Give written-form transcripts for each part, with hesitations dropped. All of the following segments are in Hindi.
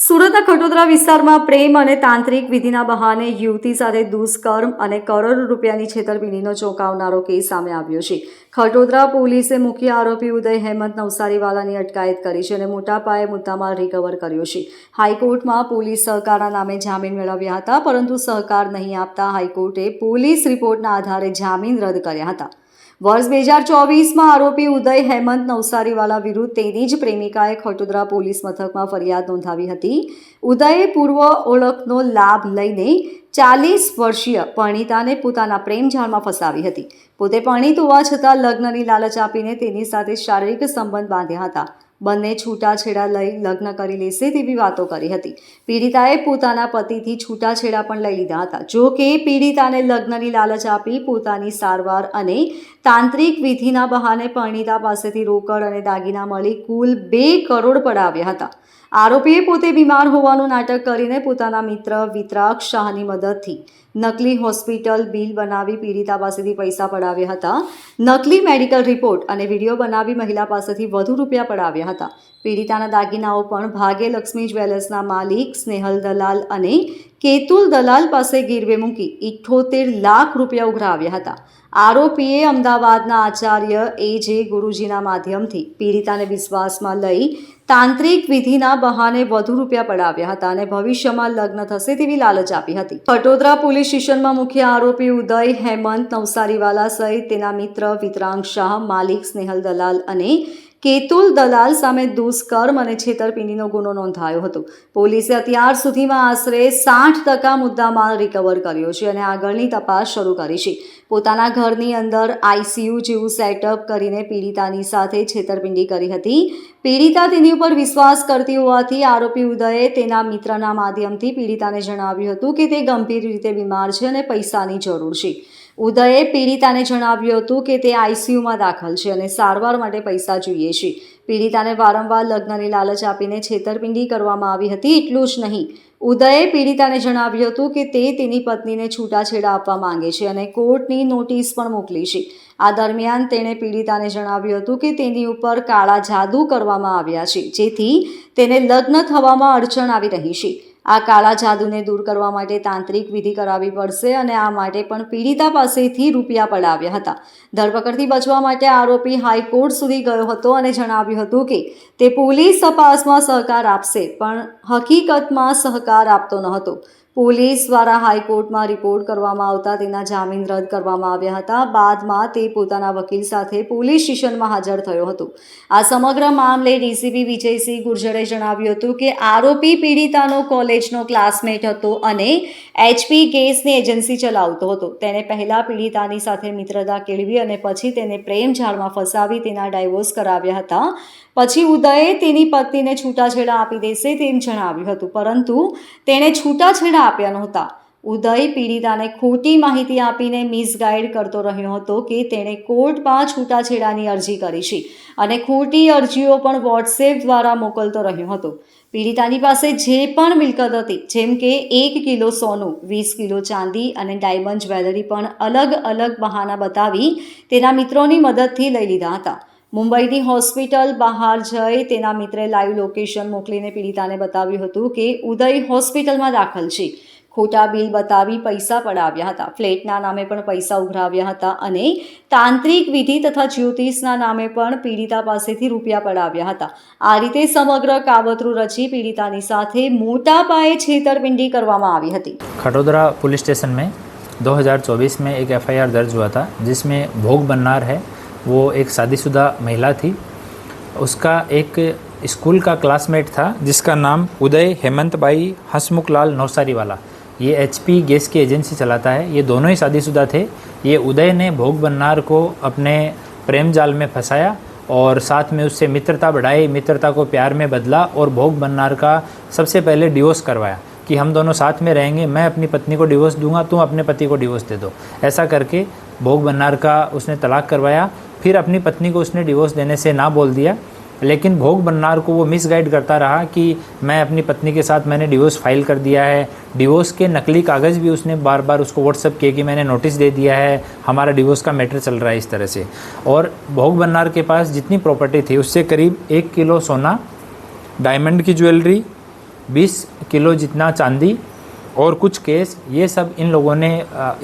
સુરતના ખટોદરા વિસ્તારમાં પ્રેમ અને તાંત્રિક વિધિના બહાને યુવતી સાથે દુષ્કર્મ અને કરોડ રૂપિયાની છેતરપિંડીનો ચોંકાવનારો કેસ સામે આવ્યો છે. ખટોદરા પોલીસે મુખ્ય આરોપી ઉદય હેમંત નવસારીવાલાની અટકાયત કરી છે અને મોટા પાયે મુદ્દામાલ રિકવર કર્યો છે. હાઈકોર્ટમાં પોલીસ સહકારના નામે જામીન મેળવ્યા હતા, પરંતુ સહકાર નહીં આપતા હાઈકોર્ટે પોલીસ રિપોર્ટના આધારે જામીન રદ કર્યા હતા. વર્ષ 2024માં આરોપી ઉદય હેમંત નવસારીવાલા વિરુદ્ધ તેની જ પ્રેમિકાએ ખટોદરા પોલીસ મથકમાં ફરિયાદ નોંધાવી હતી. ઉદયે પૂર્વ ઓળખનો લાભ લઈને 40 વર્ષીય પરિણીતાને પોતાના પ્રેમ જાળમાં ફસાવી હતી. પોતે પરિણીત હોવા છતાં લગ્નની લાલચ આપીને તેની સાથે શારીરિક સંબંધ બાંધ્યા હતા. બંને છૂટાછેડા લઈ લગ્ન કરી લેશે તેવી વાતો કરી હતી. પીડિતાએ પોતાના પતિથી છૂટાછેડા પણ લઈ લીધા હતા. જો કે પીડિતાને લગ્નની લાલચ આપી પોતાની સારવાર અને તાંત્રિક વિધિના બહાને પરિણીતા પાસેથી રોકડ અને દાગીના મળી કુલ 2 કરોડ પડાવ્યા હતા. આરોપીએ પોતે બીમાર હોવાનું નાટક કરીને પોતાના મિત્ર વિતરાગ શાહની મદદથી નકલી હોસ્પિટલ બિલ બનાવી પીડિતા પાસેથી પૈસા પડાવ્યા હતા. નકલી મેડિકલ રિપોર્ટ અને વિડીયો બનાવી મહિલા પાસેથી વધુ રૂપિયા પડાવ્યા હતા. પીડિતાના દાગીનાઓ પણ ભાગ્યલક્ષ્મી જ્વેલર્સના માલિક સ્નેહલ દલાલ અને કેતુલ દલાલ પાસે ગીરવે મૂકી 78 લાખ રૂપિયા ઉઘરાવ્યા હતા. આરોપીએ અમદાવાદના આચાર્ય એ.જે. ગુરુજીના માધ્યમથી પીડિતાને વિશ્વાસમાં લઈ તાંત્રિક વિધિના બહાને વધુ રૂપિયા પડાવ્યા હતા અને ભવિષ્યમાં લગ્ન થશે તેવી લાલચ આપી હતી. ખટોદરા પોલીસ સ્ટેશનમાં મુખ્ય આરોપી ઉદય હેમંત નવસારીવાલા સહિત તેના મિત્ર વિતરાંગ શાહ, માલિક સ્નેહલ દલાલ અને કેતુલ દલાલ સામે દુષ્કર્મ અને છેતરપિંડીનો ગુનો નોંધાયો હતો. પોલીસે અત્યાર સુધીમાં આશરે 60% મુદ્દામાલ રિકવર કર્યો છે અને આગળની તપાસ શરૂ કરી છે. પોતાના ઘરની અંદર આઈસીયુ જેવું સેટઅપ કરીને પીડિતાની સાથે છેતરપિંડી કરી હતી. પીડિતા તેની ઉપર વિશ્વાસ કરતી હોવાથી આરોપી ઉદયે તેના મિત્રના માધ્યમથી પીડિતાને જણાવ્યું હતું કે તે ગંભીર રીતે બીમાર છે અને પૈસાની જરૂર છે. ઉદયે પીડિતાને જણાવ્યું હતું કે તે આઈસીયુમાં દાખલ છે અને સારવાર માટે પૈસા જોઈએ છે. પીડિતાને વારંવાર લગ્નની લાલચ આપીને છેતરપિંડી કરવામાં આવી હતી. એટલું જ નહીં, ઉદયે પીડિતાને જણાવ્યું હતું કે તે તેની પત્નીને છૂટાછેડા આપવા માંગે છે અને કોર્ટની નોટિસ પણ મોકલી છે. આ દરમિયાન તેણે પીડિતાને જણાવ્યું હતું કે તેની ઉપર કાળા જાદુ કરવામાં આવ્યા છે, જેથી તેને લગ્ન થવામાં અડચણ આવી રહી છે. આ કાળા જાદુને દૂર કરવા માટે તાંત્રિક વિધિ કરાવવી પડશે અને આ માટે પણ પીડિતા પાસેથી રૂપિયા પડાવ્યા હતા. ધરપકડથી બચવા માટે આરોપી હાઈકોર્ટ સુધી ગયો હતો અને જણાવ્યું હતું કે તે પોલીસ તપાસમાં સહકાર આપશે, પણ હકીકતમાં સહકાર આપતો ન હતો. પોલીસ દ્વારા હાઈકોર્ટમાં રિપોર્ટ કરવામાં આવતા તેના જામીન રદ કરવામાં આવ્યા હતા. બાદમાં તે પોતાના વકીલ સાથે પોલીસ સ્ટેશનમાં હાજર થયો હતો. આ સમગ્ર મામલે ડીસીપી વિજયસિંહ ગુર્જરે જણાવ્યું હતું કે આરોપી પીડિતાનો કોલેજનો ક્લાસમેટ હતો અને HP ગેસની એજન્સી ચલાવતો હતો. તેણે પહેલા પીડિતાની સાથે મિત્રતા કેળવી અને પછી તેને પ્રેમ જાળમાં ફસાવી તેના ડાયવોર્સ કરાવ્યા હતા. પછી ઉદયે તેની પત્નીને છૂટાછેડા આપી દેશે તેમ જણાવ્યું હતું, પરંતુ તેણે છૂટાછેડા આપ્યા નહોતા. ઉદય પીડિતાને ખોટી માહિતી આપીને મિસગાઈડ કરતો રહ્યો હતો કે તેણે કોર્ટમાં છૂટાછેડાની અરજી કરી છે અને ખોટી અરજીઓ પણ વોટ્સએપ દ્વારા મોકલતો રહ્યો હતો. પીડિતાની પાસે જે પણ મિલકત હતી, જેમ કે 1 કિલો સોનું, 20 કિલો ચાંદી અને ડાયમંડ જ્વેલરી પણ અલગ અલગ બહાના બતાવી તેના મિત્રોની મદદથી લઈ લીધા હતા. મુંબઈની હોસ્પિટલ બહાર જઈ તેના મિત્રે લાઈવ લોકેશન મોકલીને પીડિતાને બતાવ્યું હતું કે ઉદય હોસ્પિટલમાં દાખલ છે. ખોટા બિલ બતાવી પૈસા પડાવ્યા હતા. ફ્લેટના નામે પણ પૈસા ઉઘરાવ્યા હતા અને તાંત્રિક વિધિ તથા જ્યોતિષના નામે પણ પીડિતા પાસેથી રૂપિયા પડાવ્યા હતા. આ રીતે સમગ્ર કાવતરું રચી પીડિતાની સાથે મોટા પાયે છેતરપિંડી કરવામાં આવી હતી. खटोदरा पुलिस स्टेशन में 2024 में एक FIR दर्ज हुआ था, जिसमें भोग बननार है, वो एक शादीशुदा महिला थी. उसका एक स्कूल का क्लासमेट था जिसका नाम उदय हेमंत भाई हसमुखलाल नौसारीवाला. ये HP गैस की एजेंसी चलाता है. ये दोनों ही शादीशुदा थे. ये उदय ने भोग बननार को अपने प्रेम जाल में फंसाया और साथ में उससे मित्रता बढ़ाई, मित्रता को प्यार में बदला और भोग बननार का सबसे पहले डिवोर्स करवाया कि हम दोनों साथ में रहेंगे, मैं अपनी पत्नी को डिवोर्स दूंगा, तुम अपने पति को डिवोर्स दे दो. ऐसा करके भोग बननार का उसने तलाक करवाया. फिर अपनी पत्नी को उसने डिवोर्स देने से ना बोल दिया, लेकिन भोग बननार को वो मिसगाइड करता रहा कि मैं अपनी पत्नी के साथ मैंने डिवोर्स फाइल कर दिया है. डिवोर्स के नकली कागज़ भी उसने बार बार उसको व्हाट्सअप किए कि मैंने नोटिस दे दिया है, हमारा डिवोर्स का मैटर चल रहा है, इस तरह से. और भोग बननार के पास जितनी प्रॉपर्टी थी उससे करीब 1 किलो सोना, डायमंड की ज्वेलरी, 20 किलो जितना चांदी और कुछ केस, ये सब इन लोगों ने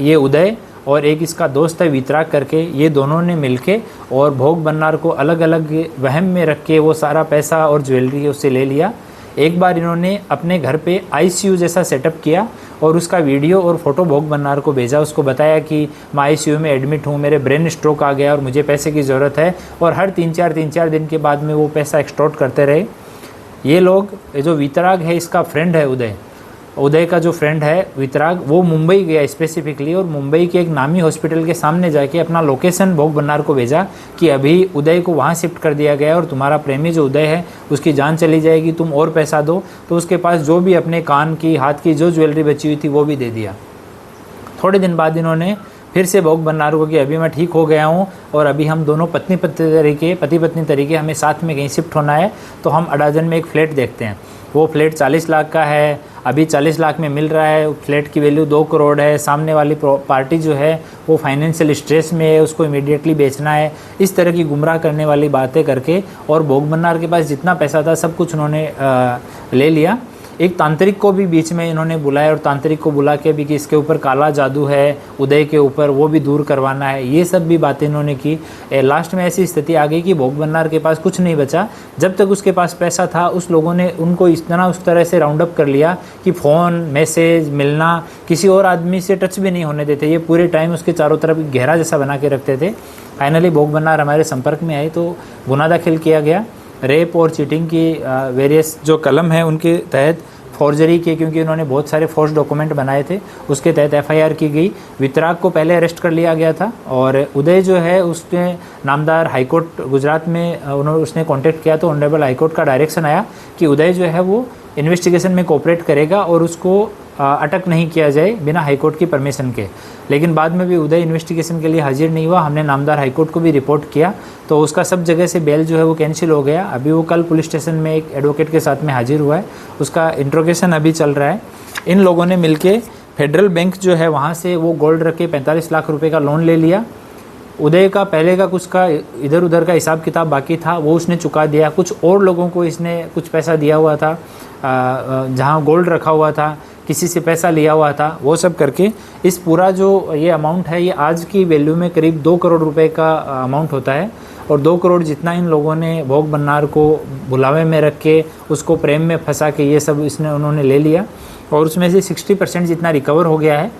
ये उदय और एक इसका दोस्त है वितराग करके, ये दोनों ने मिलके और भोग बन्नार को अलग अलग वहम में रख के वो सारा पैसा और ज्वेलरी उससे ले लिया। एक बार इन्होंने अपने घर पे आईसीयू जैसा सेटअप किया और उसका वीडियो और फोटो भोग बन्नार को भेजा। उसको बताया कि मैं आईसीयू में एडमिट हूँ, मेरे ब्रेन स्ट्रोक आ गया और मुझे पैसे की ज़रूरत है, और हर 3-4 दिन के बाद में वो पैसा एक्सटॉर्ट करते रहे। ये लोग, जो वितराग है इसका फ्रेंड है उदय का जो फ्रेंड है वितराग, वो मुंबई गया स्पेसिफिकली और मुंबई के एक नामी हॉस्पिटल के सामने जाके अपना लोकेशन भोग बन्नार को भेजा कि अभी उदय को वहाँ शिफ्ट कर दिया गया और तुम्हारा प्रेमी जो उदय है उसकी जान चली जाएगी, तुम और पैसा दो। तो उसके पास जो भी अपने कान की, हाथ की जो ज्वेलरी बची हुई थी वो भी दे दिया। थोड़े दिन बाद इन्होंने फिर से भोग बन्नार को कि अभी मैं ठीक हो गया हूँ और अभी हम दोनों पति पत्नी तरीके हमें साथ में कहीं शिफ्ट होना है, तो हम अडाजन में एक फ्लैट देखते हैं। वो फ्लैट 40 लाख का है, अभी 40 लाख में मिल रहा है। फ्लैट की वैल्यू 2 करोड़ है। सामने वाली पार्टी जो है वो फाइनेंशियल स्ट्रेस में है, उसको इमीडिएटली बेचना है। इस तरह की गुमराह करने वाली बातें करके और भोग बन्नार के पास जितना पैसा था सब कुछ उन्होंने ले लिया। एक तांत्रिक को भी बीच में इन्होंने बुलाया और तांत्रिक को बुला के भी कि इसके ऊपर काला जादू है उदय के ऊपर, वो भी दूर करवाना है। ये सब भी बातें इन्होंने की। लास्ट में ऐसी स्थिति आ गई कि भोग बन्नार के पास कुछ नहीं बचा। जब तक उसके पास पैसा था उस लोगों ने उनको उस तरह से राउंड अप कर लिया कि फ़ोन, मैसेज, मिलना, किसी और आदमी से टच भी नहीं होने देते। ये पूरे टाइम उसके चारों तरफ घेरा जैसा बना के रखते थे। फाइनली भोग बन्नार हमारे संपर्क में आए तो गुनाह दाखिल किया गया। रेप और चीटिंग की वेरियस जो कलम है उनके तहत, फॉर्जरी के, क्योंकि उन्होंने बहुत सारे फोर्ज डॉक्यूमेंट बनाए थे, उसके तहत एफआईआर की गई। वितराग को पहले अरेस्ट कर लिया गया था और उदय जो है उसने नामदार हाईकोर्ट गुजरात में उसने कांटेक्ट किया तो ऑनरेबल हाईकोर्ट का डायरेक्शन आया कि उदय जो है वो इन्वेस्टिगेशन में कोऑपरेट करेगा और उसको अटक नहीं किया जाए बिना हाईकोर्ट की परमिशन के। लेकिन बाद में भी उदय इन्वेस्टिगेशन के लिए हाजिर नहीं हुआ। हमने नामदार हाईकोर्ट को भी रिपोर्ट किया तो उसका सब जगह से बेल जो है वो कैंसिल हो गया। अभी वो कल पुलिस स्टेशन में एक एडवोकेट के साथ में हाजिर हुआ है, उसका इंट्रोगेशन अभी चल रहा है। इन लोगों ने मिलके फेडरल बैंक जो है वहाँ से वो गोल्ड रख के 45 लाख रुपये का लोन ले लिया। उदय का पहले का कुछ का इधर उधर का हिसाब किताब बाकी था वो उसने चुका दिया। कुछ और लोगों को इसने कुछ पैसा दिया हुआ था, जहाँ गोल्ड रखा हुआ था, किसी से पैसा लिया हुआ था, वो सब करके इस पूरा जो ये अमाउंट है ये आज की वैल्यू में करीब 2 करोड़ रुपए का अमाउंट होता है। और 2 करोड़ जितना इन लोगों ने भोग बन्नार को बुलावे में रख के उसको प्रेम में फंसा के ये सब उन्होंने ले लिया और उसमें से 60% जितना रिकवर हो गया है।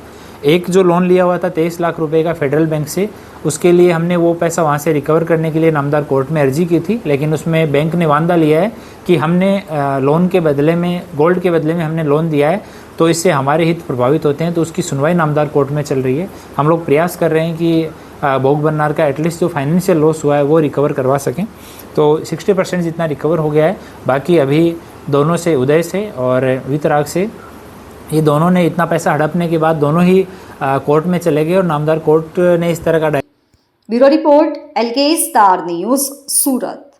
एक जो लोन लिया हुआ था 23 लाख रुपए का फेडरल बैंक से, उसके लिए हमने वो पैसा वहाँ से रिकवर करने के लिए नामदार कोर्ट में अर्जी की थी, लेकिन उसमें बैंक ने वादा लिया है कि हमने लोन के बदले में, गोल्ड के बदले में हमने लोन दिया है तो इससे हमारे हित प्रभावित होते हैं। तो उसकी सुनवाई नामदार कोर्ट में चल रही है। हम लोग प्रयास कर रहे हैं कि भोग बन्नार का एटलीस्ट जो फाइनेंशियल लॉस हुआ है वो रिकवर करवा सकें। तो 60% जितना रिकवर हो गया है। बाकी अभी दोनों से, उदय से और वितराग से, ये दोनों ने इतना पैसा हड़पने के बाद दोनों ही कोर्ट में चले गए और नामदार कोर्ट ने इस तरह का bureau report LK Star News, सूरत।